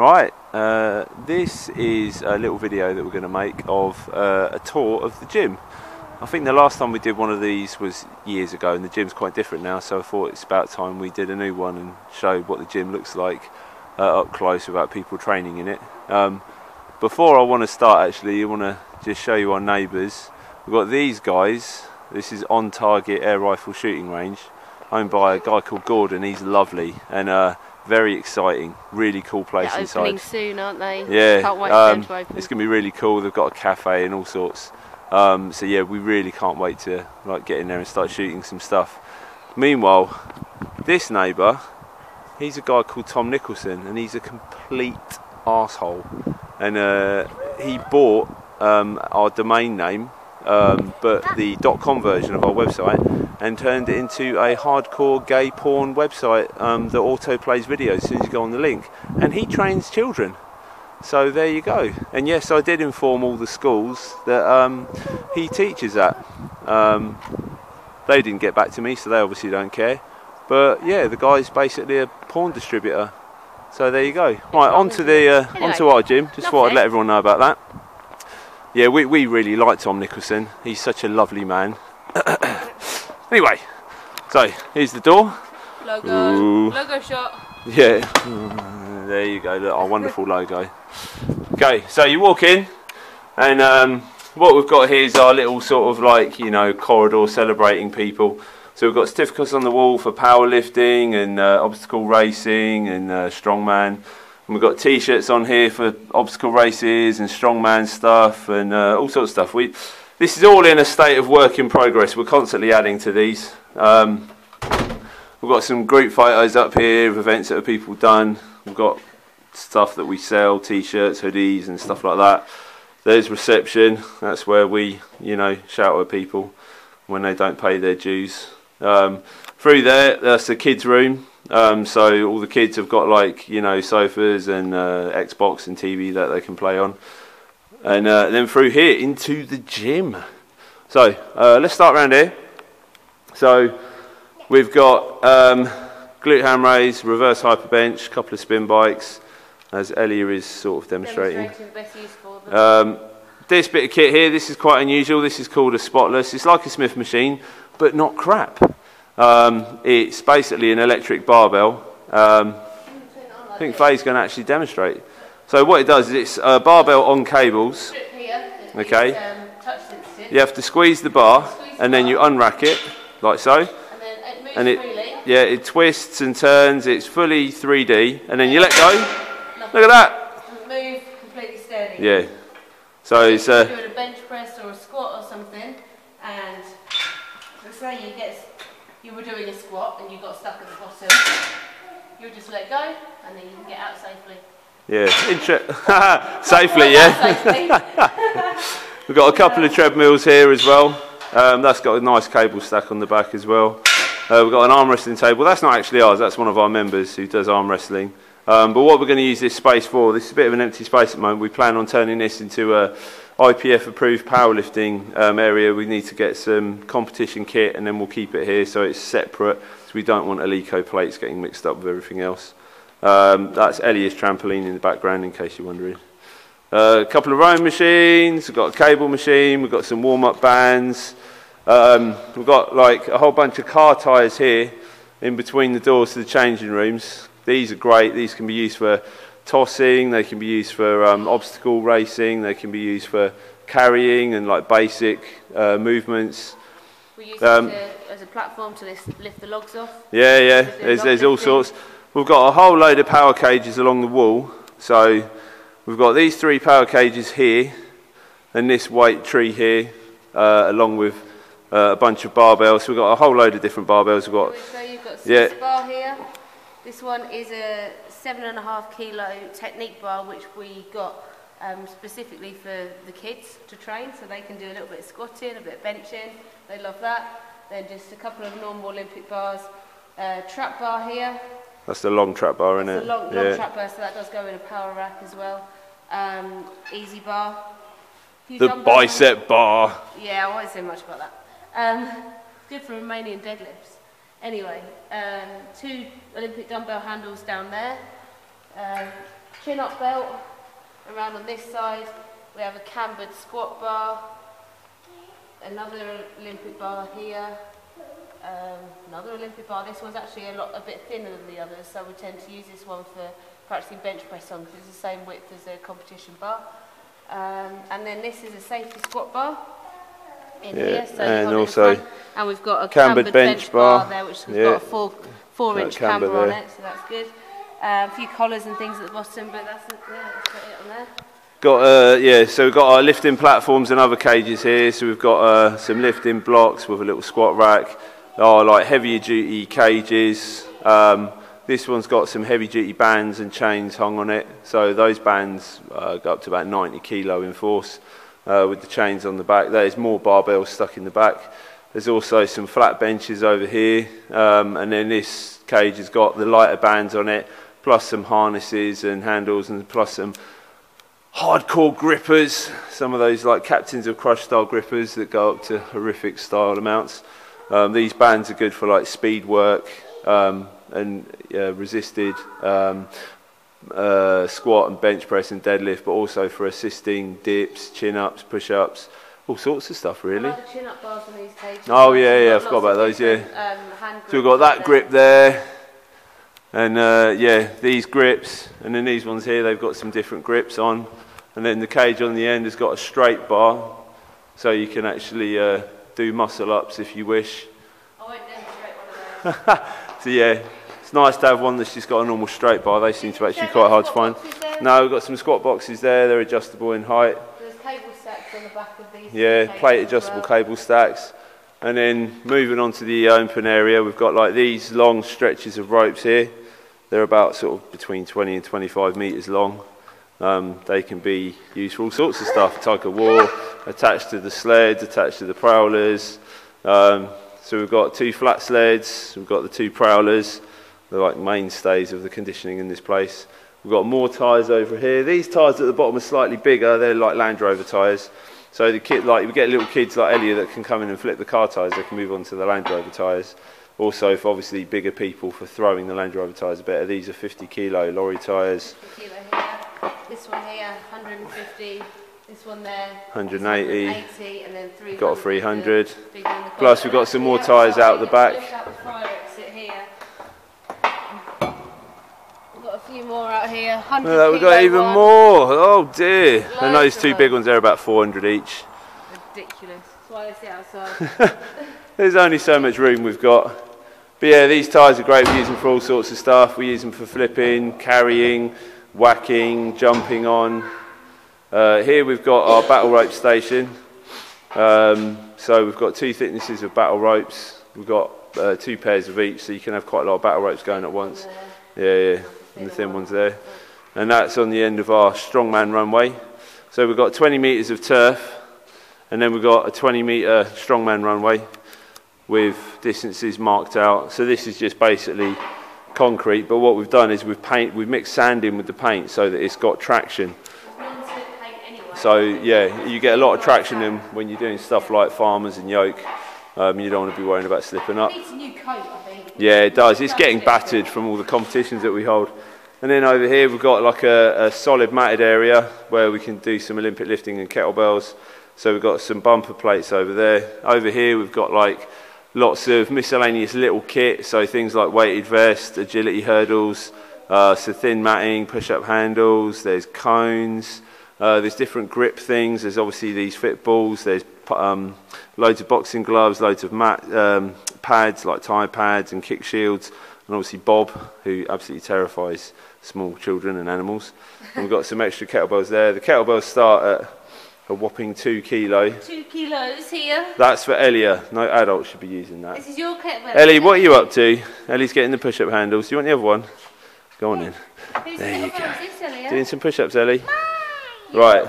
Right, this is a little video that we're going to make of a tour of the gym. I think the last time we did one of these was years ago, and the gym's quite different now, so I thought it's about time we did a new one and showed what the gym looks like up close without people training in it. Before I want to start, actually, I want to just show you our neighbours. We've got these guys. This is On Target Air Rifle Shooting Range, owned by a guy called Gordon. He's lovely and very exciting, really cool place inside. Opening soon, aren't they? Yeah, can't wait for them to open. It's going to be really cool. They've got a cafe and all sorts. So yeah, we really can't wait to get in there and start shooting some stuff. Meanwhile, this neighbour, he's a guy called Tom Nicholson, and he's a complete arsehole. And he bought our domain name, but the .com version of our website, and turned it into a hardcore gay porn website that auto plays videos as soon as you go on the link. And he trains children. So there you go. And yes, I did inform all the schools that he teaches at. They didn't get back to me, so they obviously don't care. But yeah, the guy's basically a porn distributor. So there you go. Right, onto our gym. Just thought I'd let everyone know about that. Yeah, we really like Tom Nicholson. He's such a lovely man. Anyway, so here's the door. Logo shot. Yeah, there you go. Look, our wonderful logo. Okay, so you walk in, and what we've got here is our little sort of corridor celebrating people. So we've got certificates on the wall for powerlifting and obstacle racing and strongman. And we've got t-shirts on here for obstacle races and strongman stuff and all sorts of stuff. This is all in a state of work in progress. We're constantly adding to these. We've got some group photos up here of events that people done. We've got stuff that we sell, t-shirts, hoodies and stuff like that. There's reception. That's where we, shout at people when they don't pay their dues. Through there, that's the kids' room. So all the kids have got sofas and Xbox and TV that they can play on. And then through here into the gym. So let's start around here. So we've got glute ham raise, reverse hyper bench, a couple of spin bikes, as Ellie is sort of demonstrating. Best use for them. This bit of kit here, this is quite unusual. This is called a spotless. It's like a Smith machine, but not crap. It's basically an electric barbell. I think Faye's going to actually demonstrate. So what it does is it's a barbell on cables. Okay. You have to squeeze the bar, and then you unrack it like so. And it twists and turns. It's fully 3D, and then you let go. Look at that. Move completely steady. Yeah. So it's you're doing a bench press or a squat or something, and let's say you were doing a squat and you got stuck at the bottom. You'll just let go, and then you can get out safely. Yeah, safely, yeah. We've got a couple of treadmills here as well. That's got a nice cable stack on the back as well. We've got an arm wrestling table. That's not actually ours, that's one of our members who does arm wrestling. But what we're going to use this space for, this is a bit of an empty space at the moment. We plan on turning this into a IPF approved powerlifting area. We need to get some competition kit, and then we'll keep it here so it's separate, so we don't want Alico plates getting mixed up with everything else. That's Ellie's trampoline in the background, in case you're wondering. A couple of rowing machines, we've got a cable machine, we've got some warm-up bands. We've got a whole bunch of car tyres here in between the doors to the changing rooms. These are great. These can be used for tossing, they can be used for obstacle racing, they can be used for carrying and basic movements. We use it as a platform to lift the logs off. Yeah, there's all sorts. We've got a whole load of power cages along the wall. So we've got these 3 power cages here, and this weight tree here, along with a bunch of barbells. So we've got a whole load of different barbells. You've got this bar here. This one is a 7.5 kilo technique bar, which we got specifically for the kids to train, so they can do a little bit of squatting, a bit of benching. They love that. Then just a couple of normal Olympic bars. Trap bar here. That's the long trap bar, isn't it? It's a long trap bar, so that does go in a power rack as well. Easy bar. The bicep bar. Yeah, I won't say much about that. Good for Romanian deadlifts. Anyway, 2 Olympic dumbbell handles down there. chin-up belt. Around on this side, we have a cambered squat bar, another Olympic bar here, another Olympic bar. This one's actually a bit thinner than the others, so we tend to use this one for practicing bench press on because it's the same width as a competition bar. And then this is a safety squat bar in here, so and also and we've got a cambered bench bar there, which has got a 4-inch camber there on it, so that's good. A few collars and things at the bottom, but that's got it on there. Got so we've got our lifting platforms and other cages here. So we've got some lifting blocks with a little squat rack. Our like heavier duty cages. This one's got some heavy duty bands and chains hung on it. So those bands go up to about 90 kilo in force with the chains on the back. There's more barbells stuck in the back. There's also some flat benches over here, and then this cage has got the lighter bands on it, plus some harnesses and handles, and plus some hardcore grippers, some of those like Captains of Crush style grippers that go up to horrific style amounts. These bands are good for like speed work and resisted squat and bench press and deadlift, but also for assisting dips, chin-ups, push-ups, all sorts of stuff really. I like the chin-up bars on these cages. Oh yeah, I forgot about those, yeah. So we've got that grip there. And these grips, and then these ones here, they've got some different grips on. And then the cage on the end has got a straight bar, so you can actually do muscle ups if you wish. I won't demonstrate one of those. So yeah, it's nice to have one that's just got a normal straight bar. They seem to actually be quite hard to find. No, we've got some squat boxes there, they're adjustable in height. There's cable stacks on the back of these. Yeah, plate adjustable cable stacks. And then moving on to the open area, we've got like these long stretches of ropes here. They're about sort of between 20 and 25 metres long. They can be used for all sorts of stuff, tug of war, attached to the sleds, attached to the prowlers. So we've got 2 flat sleds, we've got the 2 prowlers. They're like mainstays of the conditioning in this place. We've got more tyres over here. These tyres at the bottom are slightly bigger, they're like Land Rover tyres. So the kid, like we get little kids like Elliot that can come in and flip the car tyres, they can move on to the Land Rover tyres. Also, for obviously bigger people, for throwing the Land Rover tyres are better. These are 50 kilo lorry tyres. 50 kilo here. This one here, 150. This one there, 180. 180, and then 300. Got a 300. Plus, we've got some more tyres out the back. Lift out the fire exit here. We've got a few more out here. 100 We've got even more. Oh dear. Loads And those of 2 them. big ones there are about 400 each. Ridiculous. That's why they sit outside. There's only so much room we've got. But yeah, these tyres are great for using for all sorts of stuff. We use them for flipping, carrying, whacking, jumping on. Here we've got our battle rope station. So we've got 2 thicknesses of battle ropes. We've got 2 pairs of each, so you can have quite a lot of battle ropes going at once. Yeah, and the thin ones there. And that's on the end of our strongman runway. So we've got 20 metres of turf, and then we've got a 20-metre strongman runway with distances marked out. So this is just basically concrete, but what we've done is we've mixed sand in with the paint so that it's got traction. So yeah, you get a lot of traction in when you're doing stuff like farmers and yoke. You don't want to be worrying about slipping up. It needs a new coat, I think. Yeah, it does. It's getting battered from all the competitions that we hold. And then over here we've got like a solid matted area where we can do some Olympic lifting and kettlebells. So we've got some bumper plates over there. Over here we've got like lots of miscellaneous little kit, so things like weighted vest, agility hurdles, so thin matting, push-up handles, there's cones, there's different grip things, there's obviously these fit balls, there's loads of boxing gloves, loads of pads like tie pads and kick shields, and obviously Bob, who absolutely terrifies small children and animals. And we've got some extra kettlebells there. The kettlebells start at a whopping 2 kilo. 2 kilos here. That's for Elia. No adult should be using that. This is your kettlebell. Ellie, what are you up to? Ellie's getting the push-up handles. Do you want the other one? Go on in. There you go. Doing some push-ups, Ellie. Right.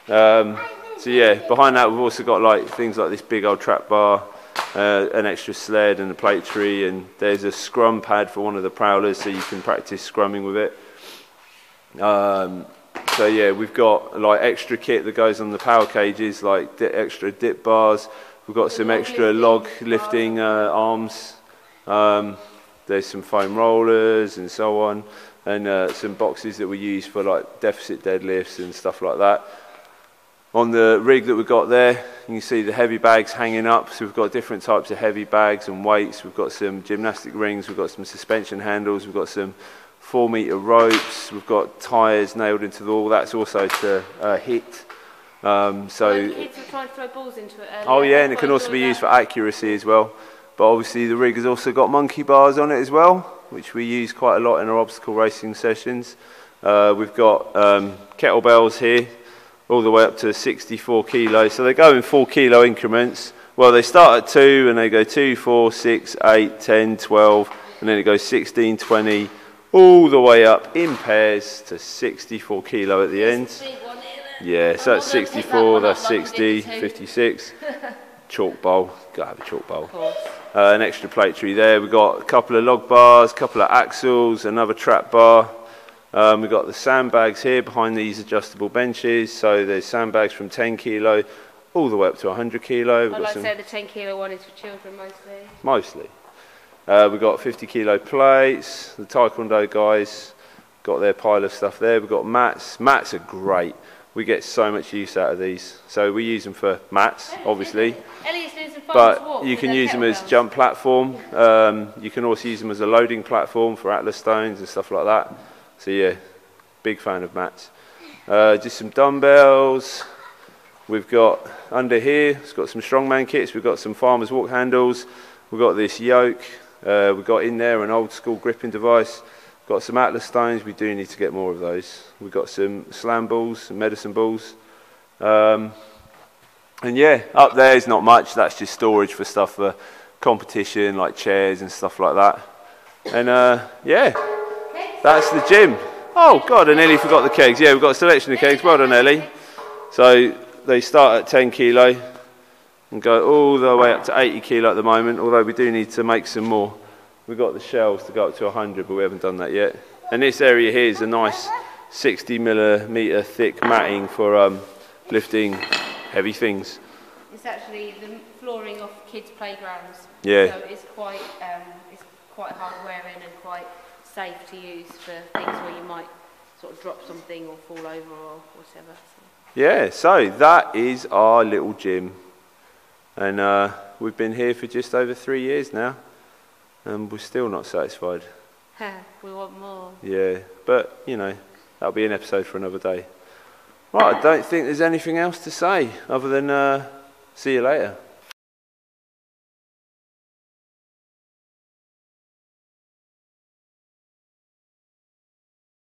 So yeah, behind that we've also got like things like this big old trap bar, an extra sled and a plate tree, and there's a scrum pad for one of the prowlers so you can practice scrumming with it. So yeah, we've got like extra kit that goes on the power cages, like extra dip bars. We've got some extra log lifting arms. There's some foam rollers and so on. and some boxes that we use for like deficit deadlifts and stuff like that. On the rig that we've got there, you can see the heavy bags hanging up. So we've got different types of heavy bags and weights. We've got some gymnastic rings, we've got some suspension handles, we've got some 4-meter ropes, we've got tyres nailed into the wall. That's also to hit. So kids were trying to throw balls into it earlier. Oh yeah, and it can also be used for accuracy as well. But obviously the rig has also got monkey bars on it as well, which we use quite a lot in our obstacle racing sessions. We've got kettlebells here, all the way up to 64 kilos. So they go in 4 kilo increments. Well, they start at 2 and they go 2, 4, 6, 8, 10, 12, and then it goes 16, 20, all the way up in pairs to 64 kilo at the end. Yeah, so that's 64, that's 60, 56. Chalk bowl, gotta have a chalk bowl. An extra plate tree there. We've got a couple of log bars, a couple of axles, another trap bar. We've got the sandbags here behind these adjustable benches. So there's sandbags from 10 kilo all the way up to 100 kilo. I'd like to say the 10 kilo one is for children mostly. Mostly. We've got 50 kilo plates. The Taekwondo guys got their pile of stuff there. We've got mats. Mats are great. We get so much use out of these. So we use them for mats, obviously. But you can use them as jump platform. You can also use them as a loading platform for Atlas stones and stuff like that. So yeah, big fan of mats. Just some dumbbells. We've got under here, it's got some strongman kits. We've got some farmer's walk handles. We've got this yoke. We've got in there an old school gripping device. Got some Atlas stones. We do need to get more of those. We've got some slam balls, some medicine balls. And yeah, up there is not much. That's just storage for stuff for competition, like chairs and stuff like that. And yeah, that's the gym. Oh God, I nearly forgot the kegs. Yeah, we've got a selection of kegs. Well done, Ellie. So they start at 10 kilo and go all the way up to 80 kilo at the moment, although we do need to make some more. We've got the shelves to go up to 100, but we haven't done that yet. And this area here is a nice 60 millimeter thick matting for lifting heavy things. It's actually the flooring of kids' playgrounds. Yeah. So it's quite hard wearing and quite safe to use for things where you might sort of drop something or fall over or whatever. So. Yeah, so that is our little gym. And we've been here for just over 3 years now. And we're still not satisfied. We want more. Yeah, but, you know, that'll be an episode for another day. Right, I don't think there's anything else to say other than see you later.